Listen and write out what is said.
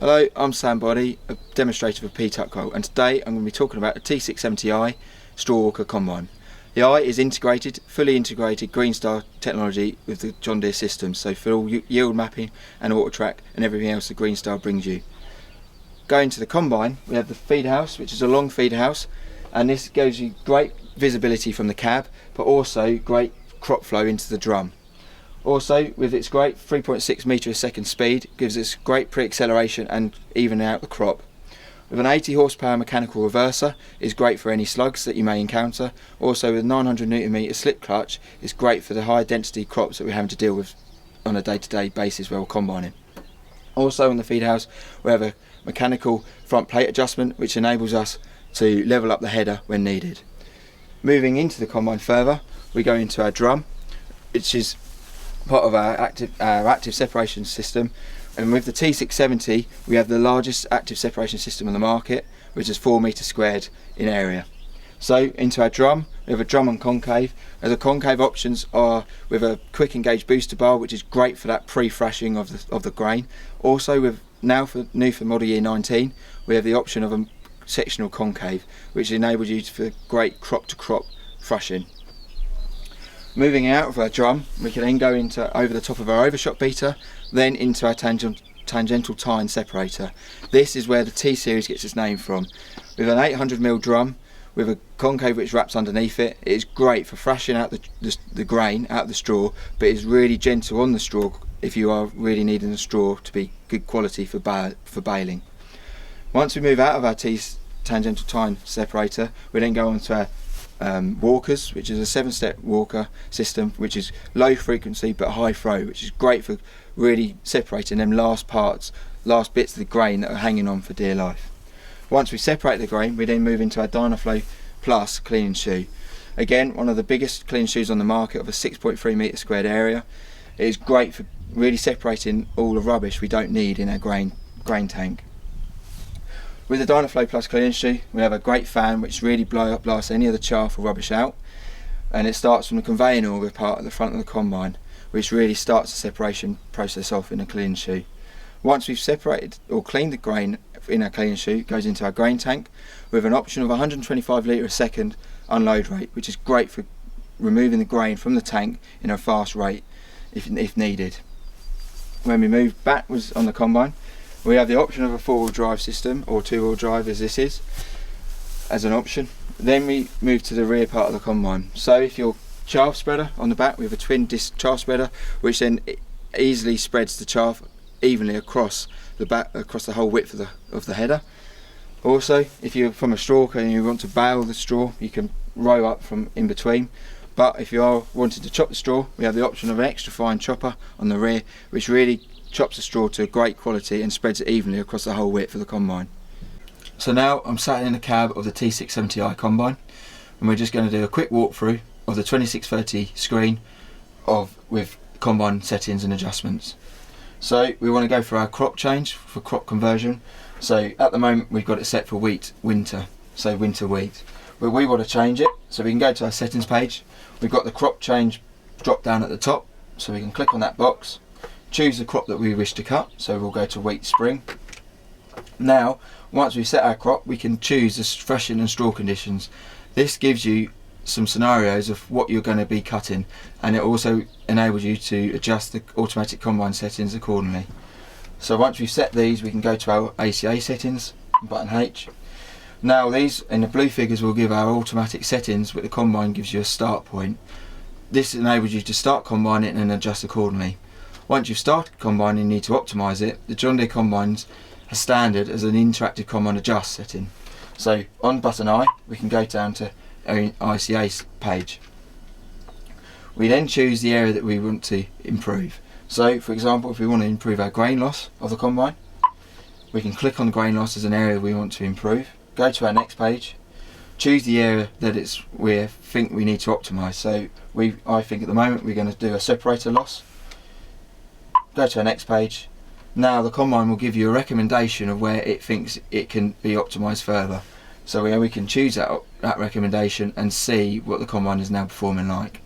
Hello, I'm Sam Body, a demonstrator for P Tuckwell, and today I'm going to be talking about the T670i straw walker combine. The i is integrated, fully integrated Greenstar technology with the John Deere system, so for all yield mapping and auto track and everything else the Greenstar brings you. Going to the combine, we have the feed house, which is a long feed house, and this gives you great visibility from the cab, but also great crop flow into the drum. Also, with its great 3.6 metre a second speed, gives us great pre-acceleration and evening out the crop. With an 80 horsepower mechanical reverser, is great for any slugs that you may encounter. Also with 900 Nm slip clutch, is great for the high density crops that we're having to deal with on a day-to-day basis while combining. Also in the feed house, we have a mechanical front plate adjustment, which enables us to level up the header when needed. Moving into the combine further, we go into our drum, which is part of our active separation system, and with the T670 we have the largest active separation system on the market, which is 4 metres squared in area. So into our drum, we have a drum and concave, and the concave options are with a quick engage booster bar, which is great for that pre-thrashing of the grain. Also with new for model year 19, we have the option of a sectional concave, which enables you for great crop to crop thrashing. Moving out of our drum, we can then go into over the top of our overshot beater, then into our tangential tine separator. This is where the T series gets its name from. With an 800mm drum with a concave which wraps underneath it, it is great for thrashing out the grain out of the straw, but it's really gentle on the straw if you are really needing the straw to be good quality for baling. Once we move out of our tangential tine separator, we then go on to our walkers, which is a 7-step walker system, which is low frequency but high flow, which is great for really separating them last bits of the grain that are hanging on for dear life. Once we separate the grain, we then move into our Dynaflow Plus cleaning shoe. Again, one of the biggest cleaning shoes on the market, of a 6.3 metre squared area. It is great for really separating all the rubbish we don't need in our grain tank. With the Dynaflow Plus cleaning shoe, we have a great fan which really blasts any of the chaff or rubbish out, and it starts from the conveying auger part at the front of the combine, which really starts the separation process off in a cleaning shoe. Once we've separated or cleaned the grain in our cleaning shoe, it goes into our grain tank with an option of 125 litre a second unload rate, which is great for removing the grain from the tank in a fast rate if needed. When we move backwards on the combine, we have the option of a 4-wheel drive system, or 2-wheel drive as this is, as an option. Then we move to the rear part of the combine. So if your chaff spreader on the back, we have a twin disc chaff spreader, which then easily spreads the chaff evenly across the back, across the whole width of the header. Also, if you're from a stalker and you want to bale the straw, you can row up from in between. But if you are wanting to chop the straw, we have the option of an extra fine chopper on the rear, which really chops the straw to a great quality and spreads it evenly across the whole width of the combine. So now I'm sat in the cab of the T670i Combine, and we're just going to do a quick walkthrough of the 2630 screen with combine settings and adjustments. So we want to go for our crop change, for crop conversion. So at the moment we've got it set for winter, so winter wheat. But we want to change it, so we can go to our settings page. We've got the crop change drop down at the top, so we can click on that box, choose the crop that we wish to cut, so we'll go to wheat spring. Now, once we've set our crop, we can choose the threshing and straw conditions. This gives you some scenarios of what you're going to be cutting, and it also enables you to adjust the automatic combine settings accordingly. So once we've set these, we can go to our ACA settings, button H. Now these in the blue figures will give our automatic settings, but the combine gives you a start point. This enables you to start combining and adjust accordingly. Once you've started combining, you need to optimise it. The John Deere combines are standard as an interactive combine adjust setting. So on button I, we can go down to our ICA page. We then choose the area that we want to improve. So for example, if we want to improve our grain loss of the combine, we can click on grain loss as an area we want to improve. Go to our next page, choose the area that we think we need to optimise. So I think at the moment we're going to do a separator loss. Go to our next page. Now the combine will give you a recommendation of where it thinks it can be optimised further. So we can choose that recommendation and see what the combine is now performing like.